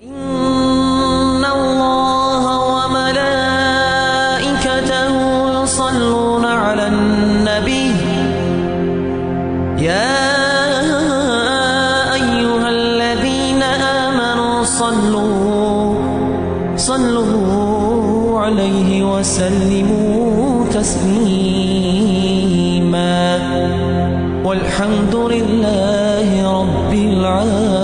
إن الله وملائكته يصلون على النبي يا أيها الذين آمنوا صلوا عليه وسلموا تسليما والحمد لله رب العالمين.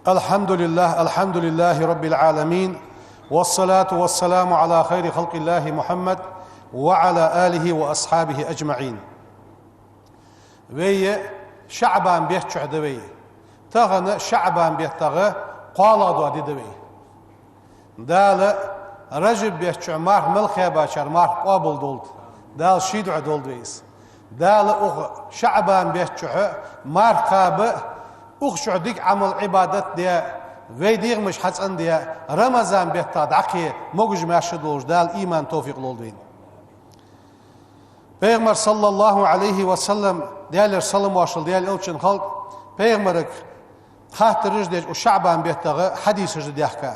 الحمد لله رب العالمين، والصلاة والسلام على خير خلق الله محمد وعلى آله وأصحابه أجمعين. وي شعبان بيت شعدوي تغن شعبان بيت تغ قالادو ديدوي دال رجب بيت شعمار ملخي باشر مار قابل دولد دال شيدع دولد ويس دال شعبان بيت شع مار قاب شعدك عمل عبادت ديا ويدير مش حسن ديا رمضان بيت دعكي موجج ماشدوش دال إيمان توفيق لولدين. Peygamber sallallahu aleyhi ve sellem değerler salam başıl değerli ölçün halk Peygamber'ik hahtırıcı değil o Şaban bihtağı hadisıcı diyakka.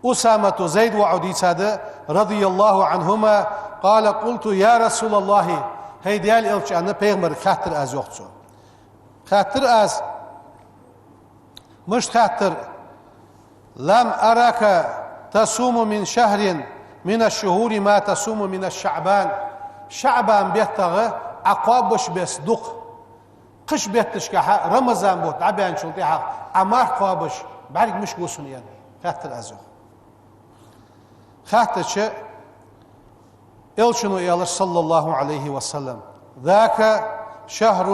Usametu Zeyd ve Udisa'da radıyallahu anhuma kâle kultu ya Resulallahi hey değerli ölçünü Peygamber'ik hahtır az yoktu. Hahtır az müşt hahtır lam araka tasumu min şehrin min الشهور ما تصوم من الشعبان شعبان بيتغى عقابش بس دق قش بيتشكها رمضان بوت عبان شلطيها عمار قابش بعرق مش قوسون يعني خاطر الازو خاطر شيء إلشنو إيالر صلى الله عليه وسلم ذاك شهر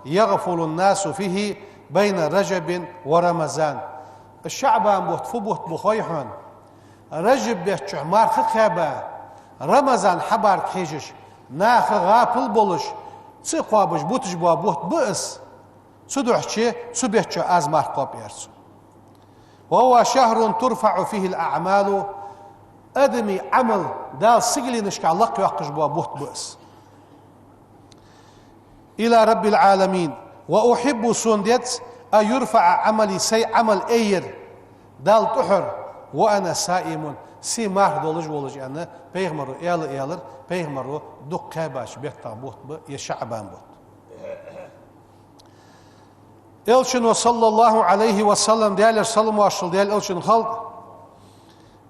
يغفل الناس فيه بين رجب ورمضان الشعبان بوت فبوت بخيحون رجب بيت عمار خخابة رمضان حبار كيجش ناخ غافل بولش تسي قابش بوتش بوا بوت بئس سدوحشي سبيتشو أزمار قاب يرسو وهو شهر ترفع فيه الأعمال أدمي عمل دال سجلي نشكع لق يوقش بوا بوت بئس إلى رب العالمين وأحب سندت أن يرفع عملي سي عمل أير دال تحر وأنا سائم سي ماه دولج ولج أنا بيغمرو إيالر بيغمرو دقة باش بيتا بوت يشعبان بوت إلشنو صلى الله عليه وسلم ديالر سلم واشل ديال إلشن خلق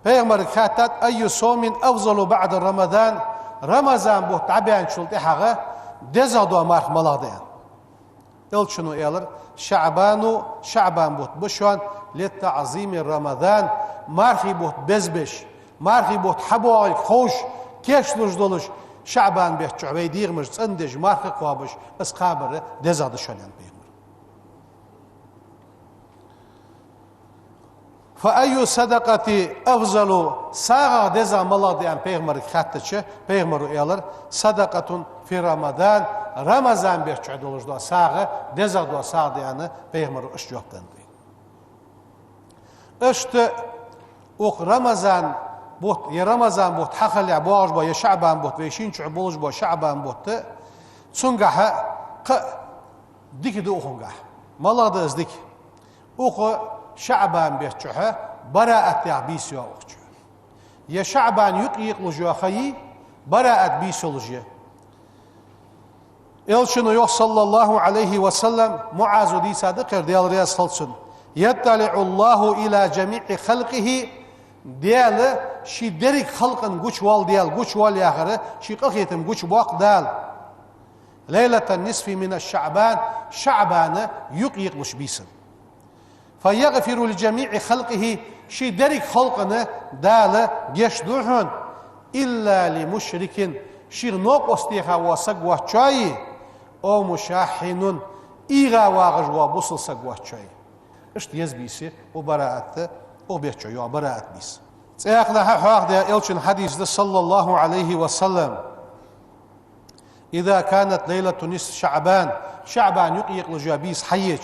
بيغمر كاتات أي صوم أفضل بعد رمضان رمضان بوت عبيان شلتي حاجة دزادو مارخ ملادين إلشنو إيالر شعبان بوت بشوان للتعظيم رمضان مارخي بوت بزبش مارخي بوت حبوعي خوش كيش دولش شعبان بيت شعبي ديغمش تندج مارخي قوابش اسقابر دزاد شلين بيغمر فأي صدقة أفضل ساغا دزا ملاديان بيغمر خاتتش بيغمر إيالر صدقة في رمضان بيت شعب دولش دو ساغا دزا دو ساغ ديانا بيغمر اشجوبتن اشت اوق رمضان بوت يا رمضان بوت حخل يا بواج با يا شعبان بوت ويشين شعبولج با شعبان بوت سنجح ق ديك دو خنجح مالاد ازديك اوق شعبان بيتشها براءة بيس يا اوقش يا شعبان يقيق لجوا خي براءة بيس لجوا إلشنو يو صلى الله عليه وسلم معاذ دي صادق ديال رياض خلصن يطلع الله إلى جميع خلقه ديال شي درك خلقن قوش وال ديال قوش وال ياخره شي قخيتم قوش بوق دال ليلة النصف من شعبان يقيق مش بيسن فيغفر لجميع خلقه شي درك خلقن دال يشدوحن إلا لمشرك شير نوق استيخا وسق وشاي أو مشاحن إيغا واغج وبصل سق وشاي اشت يزبيسي وبراءته وبيتشو يو براءة بيس سيأخذ حواق دي إلشن حديث ده صلى الله عليه وسلم إذا كانت ليلة نصف شعبان يقيق لجابيس حيج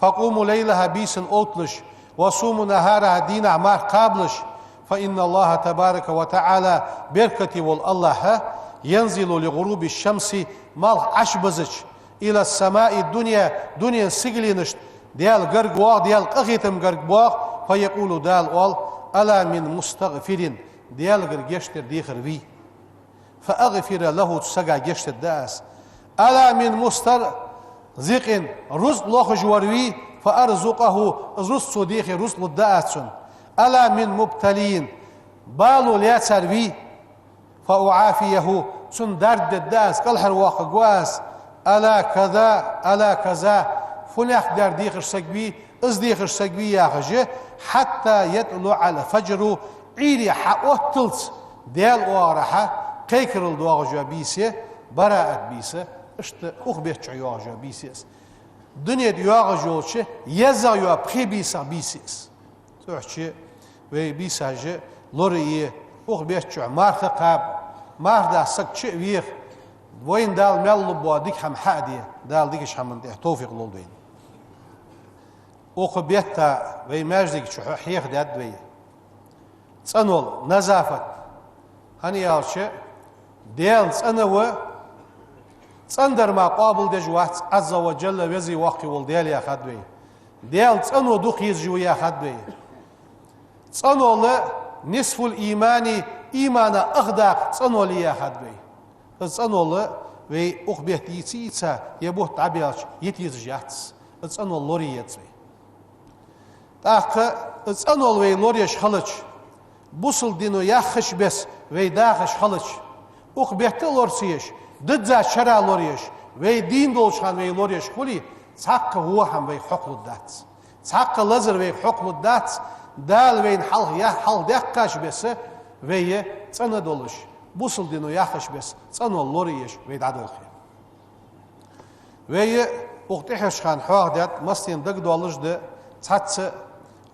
فقوموا ليلها بيس أوتلش وصوموا نهارها دين عمار قابلش فإن الله تبارك وتعالى بركتي والله ينزل لغروب الشمس مال عشبزج إلى السماء الدنيا دنيا سجلينش ديال قرقواق ديال قخيتم قرقواق فيقول دال أول ألا من مستغفر ديال قرقشتر ديخر بي فأغفر له تسقى جشت الداس ألا من مسترزق رزق لوخ جوروي فأرزقه رزق صديق رزق الداس ألا من مبتلين بالو لا تروي فأعافيه سن درد الداس كالحر واقع قواس ألا كذا ألا كذا فنخ در ديخر سقبي از ديخر سقبي يا خجي حتى يطلع الفجر عيري حقوتلت ديال وارحة قيكر الدواغ بيسي براءت بيسي اشت اخبرت عيواغ بيسيس دنيا ديواغ جوشي يزا يوا بخي بيسا بيسيس توحشي وي بيسا جي لوري اخبرت مارثا قاب ماردا سكتش ويخ وين دال ملو بواديك هم حادي دال ديكش هم توفيق لولدين اخبرتا وي ماجدك شو حيخ داد وي تصنول نزافت هني يالشي ديال أنا تصندر ما قابل دجوات عز وجل وزي واقي والديال يا خدوي ديال تصنو دوخ يزجو يا خدوي تصنو نصف الإيمان إيمان أغداق تصنو لي يا خدوي تصنو وي أخبيت يتيتا يبوه تعبيرش يتيزجات تصنو اللوري يتوي تاق تصنو وي لوريش خلج بوصل دينو ياخش بس وي داخش خلج أخبرت لورسيش ضد شرع لوريش وي دين دولشان وي لوريش خلي تحق هو هم وي حق الدات تحق لزر وي حق الدات دال وين حل يا حل دقاش بس وي تنا دولش بوصل دينو ياخش بس تنا لوريش وي دادول وي وقتحش خان حوار دات مستين دق دولش ده تحت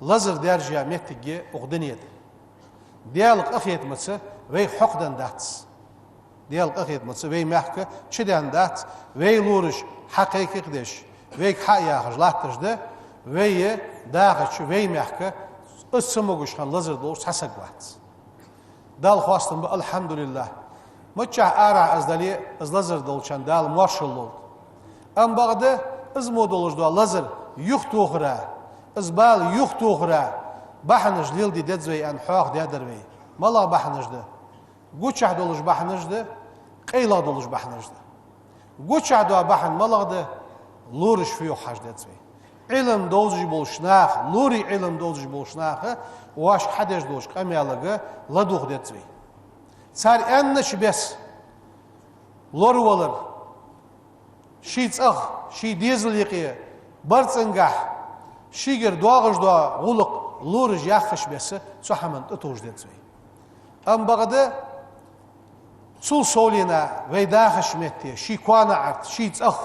لزر درجة متجي أقدنيت ديالك أخيت متس وي حقدن دات ديال أخيت متسوي محكة شدان دات وي لورش حقيقي قدش وي حيا خجلاتش ده وي داخش وي محكة اسموش خان لزر دورش حسق وقت دال خواستم الحمد لله متشع أرع أزدالي أز لزر دولشان دال مارشل أم بعد أز مودولش دال لزر يختو خرا أز بال يختو خرا بحنج ليل دي دزوي أن حاق دادر وي مالا بحنج ده قوتشع دولش بحنج ده قيلا دولش بحنج ده قوتشع دوا بحن مالا ده لورش فيو حاج دزوي علم دوزج بولشناخ لوري علم دوزج بولشناخ واش حدش دوش قميالغا لدوخ دزوي صار انش بس لور ولر شيت اخ شي ديزل يقي برصنغح شيغر دواغش دوا غلق لورج ياخش بس صحمن تتوج دزوي ام بغده سول سولينا ويداخش متي شي كوانا عرت شي اخ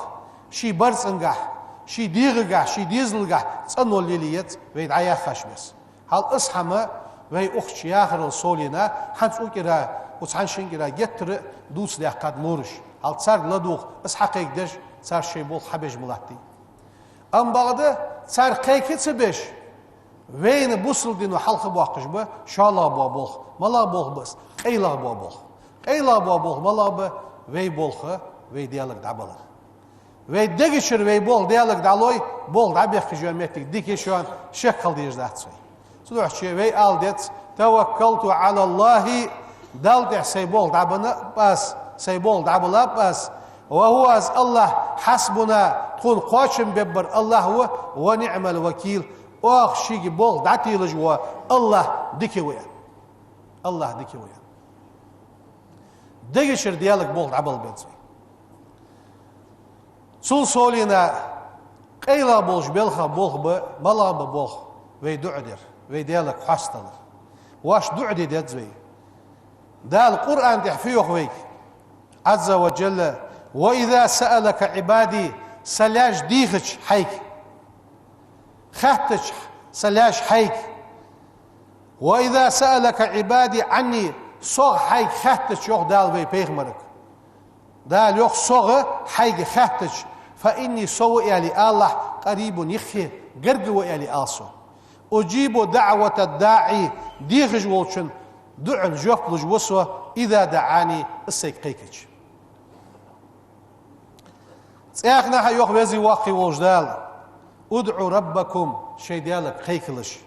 شي برصنغح شي ديغغح شي ديزلغح صنول ليليت ويدعيا خش بس هل اصحما وي اخش ياخر سولينا حنس اوكرا وتحنشنجرا جتر دوس لقد مورش هل صار لدوخ اسحق يقدش صار شي بول حبج ملاتي ام بغده صار قيكت بش وين بوصل دينو حلق بواقش با شالا بابوخ ملا بوخ بس قيلا بابوخ قيلا بابوخ ملا با وي بولخ وي ديالك دعبلر وي دغشر وي بول ديالك دالوي بول دعبيخ جومتك ديكي شون شكل ديج داتسوي صدوح شي وي الدت توكلت على الله دالت سيبول دعبنا بس سيبول دعبلا بس وهو از الله حسبنا تكون قاشم ببر الله هو ونعم الوكيل واخ شيء بول دعتي لجوا الله ديكي ويا الله ديكي ويا دغشر ديالك بول دعبل بنسوي سول سولينا قيلا بولش بلخا بولخ بلا بولخ وي دعدر وي ديالك حاستل واش دعدي دزوي دا القرآن تحفيه ويك عز وجل وإذا سألك عبادي سلاش ديخش حيك خاتش سلاش حيك وإذا سألك عبادي عني صغ حيك خاتش يوخ دال وي بيغمرك دال يوخ صغ حيك خاتش فإني سوء إلي الله قريب يخي قرق إلي آسو أجيب دعوة الداعي ديخش وولشن دعن جوف لجوسوه إذا دعاني السيق قيكش تأخنا يوخ وزي واقي وجدال ادعوا ربكم شي ديالك قيكلش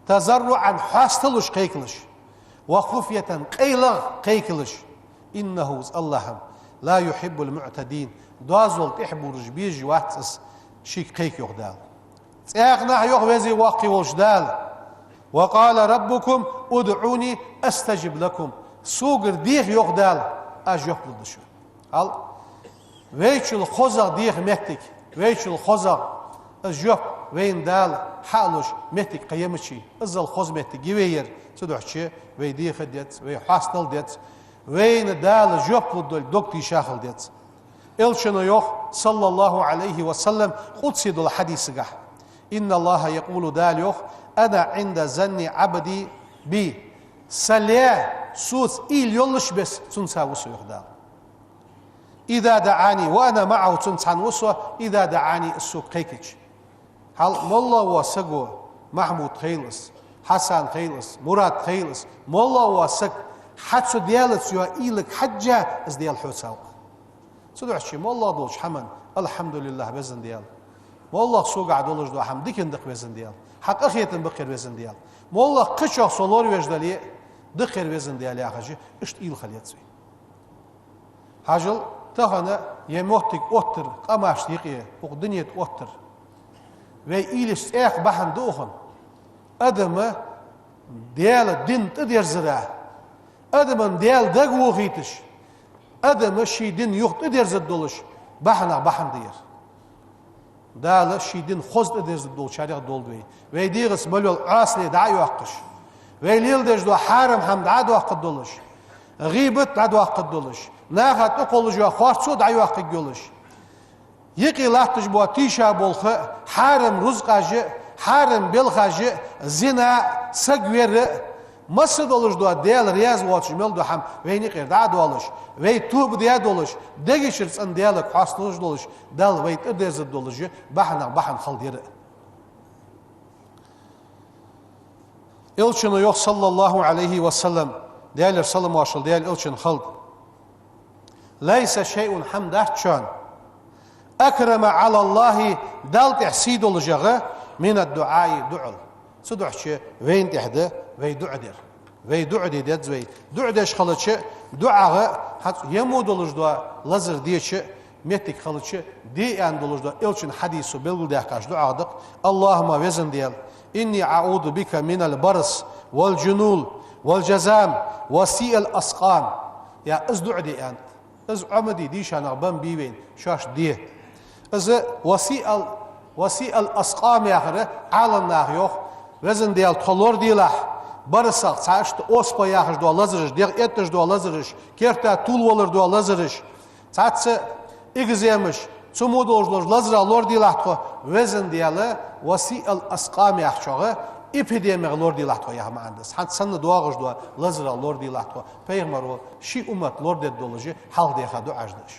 تزرعا حاستلش قيكلش وخفية قيلغ قيكلش إنه الله لا يحب المعتدين دوازول تحبوا رجبيج واتس شي قيك يغدال تأخنا يوخ وزي واقي وجدال وقال ربكم ادعوني استجب لكم سوغر ديخ يغدال اجوك لدشو هل ويشل خوزا ديخ مهتك ويشل خوزا اجوك وين دال حالوش مهتك قيمتشي ازل خوز مهتك يوير تدوحشي وي ديخ ديت وي حاستل ديت وين دال جوك لدول دوكتي شاخل ديت الشنو يوخ صلى الله عليه وسلم قدسي دول حديث قح إن الله يقول دال يوخ أنا عند ظن عبدي بي سليا سوس إيل يولش بس تنسى وسو يخدال إذا دعاني وأنا معه تنسى وسو إذا دعاني السوق قيكش هل مولا واسقو محمود خيلس حسن خيلس مراد خيلس مولا واسق حدسو ديالت يو إيلك حجة از ديال حوساو صدق شي مولا دولش حمن الحمد لله بزن ديال مولا سوق عدولش دو حمد ديكن بزن ديال حق أخيتن بخير وزن ديال مولا قشة صلور وجدالي دخير وزن ديال يا خجي اشت إيل خليت سوي هاجل تهنا يموتك أوتر قماش تيقية وقدنية أوتر وي إيلش إيق بحن دوخن أدم ديال الدين تدير زرع أدم ديال دقو غيتش أدم شي دين يوخ تدير زدولش بحن دير دال شيدين خوز تدرز دول شارع دول دوي ويديرس ملول عاصلي دعي وقش ويليل دج دو حارم هم دعي وقت دولش غيبت دعي وقت دولش ناخت اقول جو خارصو دعي وقت دولش يقي لاتج بو تيشا بولخ حارم رزقاجي حارم بلخاجي زنا سغوير مسد دولش دو ديال رياز واتش مل دو هم ويني قير دعي دولش وي توب ديال دولش دغيشرس ان ديالك حاصلوش دولش دال ويت ادرز دولش بحن خلدير الشنو يوخ صلى الله عليه وسلم ديال سلام واشل ديال الشن خلد ليس شيء حمداتشان اكرم على الله دال تحسيد الجغه من الدعاء دعل صدحش وين تحده وي دعدر وي دعدي ديت وي دعدش خلچ دعاء حت يمود الجدوا لزر ديش متك خلچ دي ان دولجدوا الشن حديثو بلغ دهكاش دعاء اللهم وزن ديال إني أعوذ بك من البرص والجنون والجزام وسيء الأسقام يا أزدع دي أنت أز عمدي ديش أنا غبان بيوين شاش دي أز وسيء الأسقام يا أخي على الناخيوخ وزن ديال طلور ديلاح برصق ساشت أوسبا يا أخي دو لزرش ديال إتش دو لزرش كيرتا طول ولر دو لزرش ساتس إغزيمش سمود أوجلوج لزرا لور ديلاحتو وزن دياله وسيء الأسقام يحشوه إبهديمغ لور ديلاحتو يا مهندس حد سن دواغش دوا لزرا لور ديلاحتو پیغمبرو شي أمت لور ديدولوجي حال ديخا دو عجدش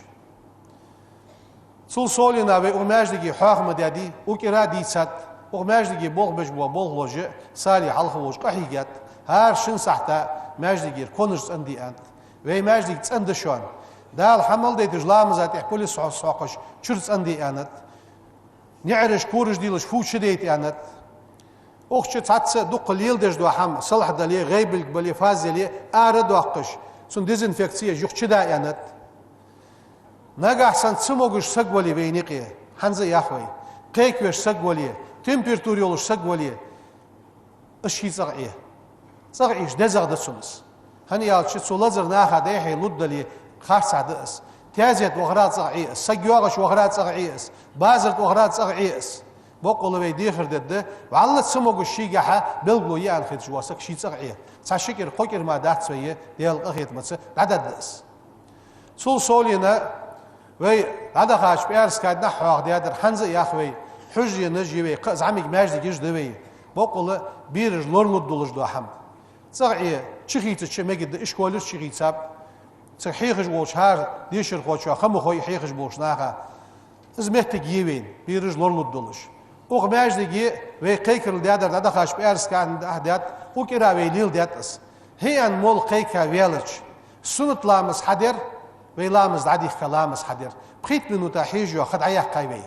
سول سولينا و أماجدگي حاخم ديادي وكرا ديسات أماجدگي بوغ بجبوا بوغ لوجي سالي حلخوش قحيقات هار شن سحتا ماجدگي كونجز اندي انت و ماجدگي تسندشون دال حمل دي تجلامزات يحكولي سوقش شرس اندي انت نعرش كورش ديلش فوش ديت انت اوخش تاتس دو قليل دج دو حم صلح دلي غيبل بلي فازلي ارد وقش سن ديزنفكسيه جوخ دا انت نغا حسن سموغش سغولي بينيقي حنز ياخوي قيك وش سغولي تمبرتور يولش سغولي اشي صغيه صغيش دزغ دسمس هني يالش سولازر ناخا ديحي لودلي خاص عدس تازيت وغرات صغيس سجوغش وغرات صغيس بازرت وغرات صغيس بقول بي ديخر دد وعلى سموغ الشيغه بلغو يان خيت جواسك شي صغيه صاشكر خوكر ما دات سويه ديال اخيت مس عددس سول سولينا وي هذا خاش بيرس كاد نحو ديادر حنز يا اخوي حجي نجي زعمك ماجد جيج دوي بقول بيرج لورلود دولج دو حمد صغيه شخيت تشمجد اشكولش شخيت ساب صحيح جوش هار ديشر خوشا خم خوي حيخ جوش ناخا زمتك يوين بيرج لورلود دولش وغماج دقي ويقيكر الدادر دادا خاش بيرس كان اهدات وكرا ويليل داتس هي ان مول قيكا ويلج سنت لامس حدر ويلامز عديخ كلامز حدير بخيت منو تحيجو خد عياح قايبي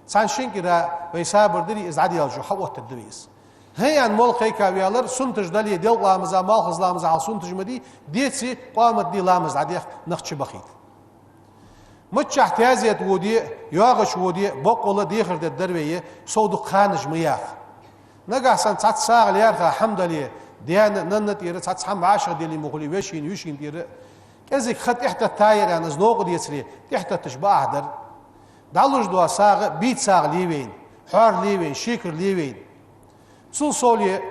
سان شنكرا ويسابر دري از عدي الجو حوت الدويس هي ان مول خيكا ويالر سنتج دلي ديل لامز مال خز لامز على سنتج مدي ديتسي قامت دي لامز عديخ نخش بخيت متش احتيازيت ودي ياغش ودي بقول ديخر الدرويه سودو خانج مياخ نجا سان تات ساغ يارخا حمد لله ديان ننت ير تات حم عاشر ديلي مغلي وشين دير كزيك خط احتى تاير يعني زنوق ديسري احتى تشبع در دالوج دوا ساغ بيت ساغ ليوين حار ليوين شيكر ليوين سوليه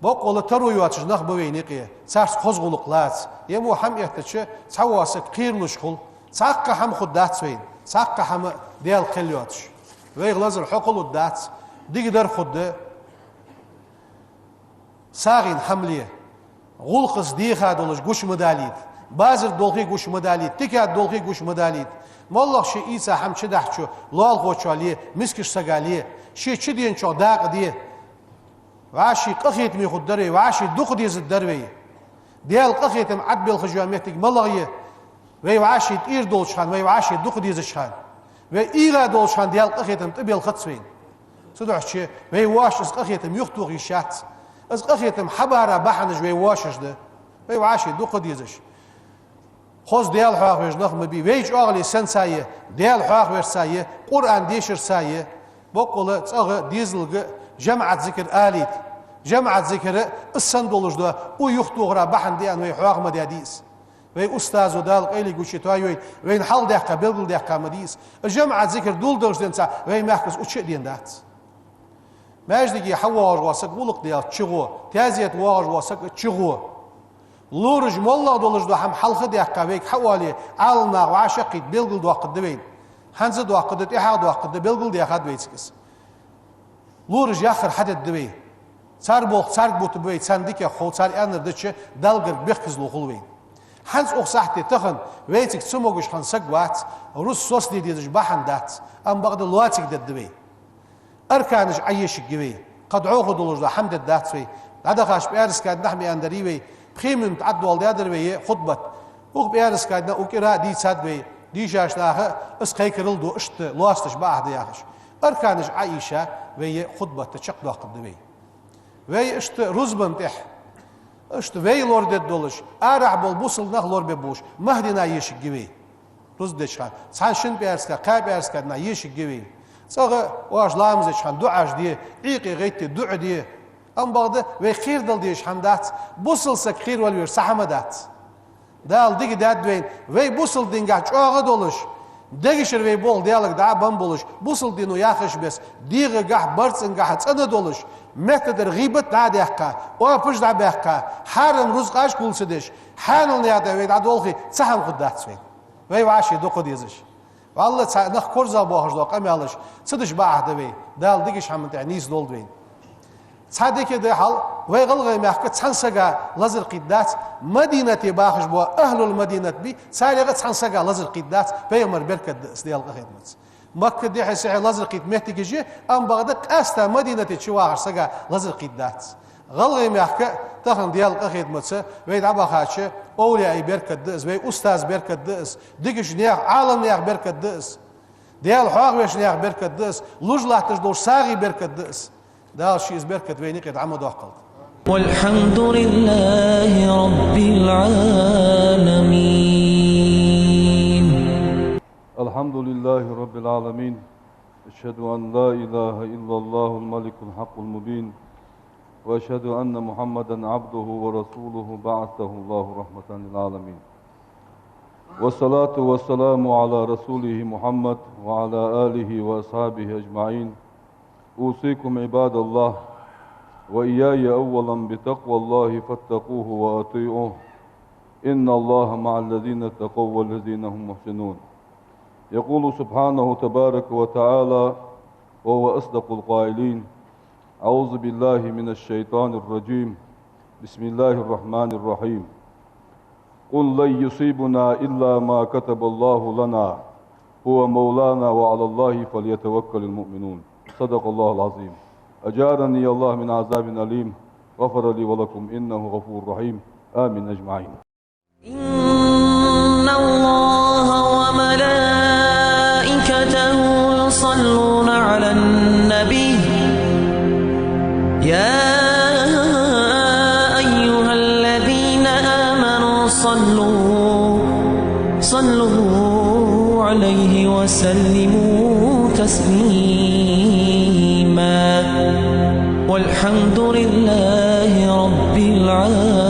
بقول ترو يواتش نخ بوينيقيه سارس قوزغلقلات يمو حم احتچ تسواسك قيرلوش خل ساقة هم خدات سوين ساقة هم ديال خليواتش ويغلز الحقل ودات ديقدر خد ساغين حملية غلقز ديخا دولش قوش مداليد بازر دولخي قوش مداليد تكاد دولخي قوش مداليد والله شي إيسا هم شدحشو لال غوشو عليه مسكش ساقاليه شي چدين شو داق ديه وعاشي قخيت ميخد دروي وعاشي دوخ ديز الدروي ديال قخيت معد بالخجواميتك ملغيه ويعاشي تير دولشان ويعاشي دوخ ديزشان وإيغا دولشان ديال قخيتم تبيل خطسوين صدعش ويواش اس قخيتم يخطو غيشات اس قخيتم حبارة بحنج ويواشش ده ويعاشي دوخ ديزش خوز ديال حواق ويش نخم بي ويش اغلي سن سايه ديال حواق ويش سايه قرآن ديشر سايه بقول تغ ديزلغ جمعة ذكر آليت جمعة ذكر السن دولش ده ويخطو غرا بحن ديان ويحواق مدياديس وي استاذ ودال قيلي قوشي توي وين حال دحكا بلغل دحكا مديس الجمعة ذكر دول درش دنسا وي محكس وتش دين دات ماجدي حواج واسق ولق ديال تشغو تازيت واج واسق تشغو لورج مولا دولش دو هم حلقه دحكا ويك حوالي علنا وعشقيت بلغل دو قد وين حنز دو قد احد دو قد بلغل دي خد ويتسكس لورج ياخر حدد دوي صار بوق صار بوت بوي سانديك خو صار انر دچ دالغر بخز لو خلوين حنس أخسحتي تخن ويتك سموغش خن سقوات روس صوص دي ديش بحن دات أم بغد الواتك ددوي أركانش عيش الجوي قد عوغ دولج دا حمد الدات في هذا خاش بيارس كاد نحمي أندريوي بخيم تعدوا والدادر وي خطبة وق بيارس كاد وكرا دي ساد وي دي جاش لاخ اسقي كرلدو اشت لواستش بعد ياخش أركانش عيشة وي خطبة تشق دا قدوي وي اشت رزبن تح اشت وي لورد الدولش ارع بالبوصل نخ لور ببوش مهدنا يش الجوي رزدش خان سان شن بيارس كا قا بيارس كاد نا يش الجوي صغ واش لامزش خان دعاش دي عيقي غيت دع دي ام بعد وي خير دل ديش حمدات بوصل سك خير والوير سحمدات دال ديك داد وين وي بوصل دينغا چوغ دولش دغشر وي بول ديالك دا بام بولش بوصل دينو ياخش بس ديغ غح برصن غح صد دولش متدر غيبت نادي حقا او پش دا بحقا حرم رزقاش كولسدش حانل يا دا وي دا دولخي سحم قدات وين وي واشي دو قديزش والله نخ كورزا بوهش دو قمالش صدش بعد وي دال ديغش حمد نيس دول وين صادق ده حال ويغلغ محك تسنسغا لزر قدات مدينه باخش بو اهل المدينه بي سارغه تسنسغا لزر قدات بيمر بركه استيال خدمت مكه دي حس لزر قد مهتجي ام بغداد استا مدينه تشواغ سغا لزر قدات غلغ محك تخن ديال خدمت ويد اباخاش اولياء بركه دز وي استاذ بركه دز ديغش نيا عالم نيا بركه دز ديال حواغ وش نيا بركه دز لوجلاتش دور ساغي بركه دز ده شيء بركة ويني قد عمد وقلت والحمد لله رب العالمين. الحمد لله رب العالمين. أشهد أن لا إله إلا الله الملك الحق المبين، وأشهد أن محمدا عبده ورسوله بعثه الله رحمة للعالمين. والصلاة والسلام على رسوله محمد وعلى آله وأصحابه أجمعين. أوصيكم عباد الله وإياي أولا بتقوى الله فاتقوه وأطيعوه، إن الله مع الذين اتقوا والذين هم محسنون. يقول سبحانه تبارك وتعالى وهو أصدق القائلين: أعوذ بالله من الشيطان الرجيم، بسم الله الرحمن الرحيم. قل لن يصيبنا إلا ما كتب الله لنا هو مولانا وعلى الله فليتوكل المؤمنون. صدق الله العظيم. أجارني الله من عذاب أليم، غفر لي ولكم إنه غفور رحيم. آمين أجمعين. إن الله وملائكته يصلون على النبي يا أيها الذين آمنوا صلوا عليه وسلموا تسليما والحمد لله رب العالمين.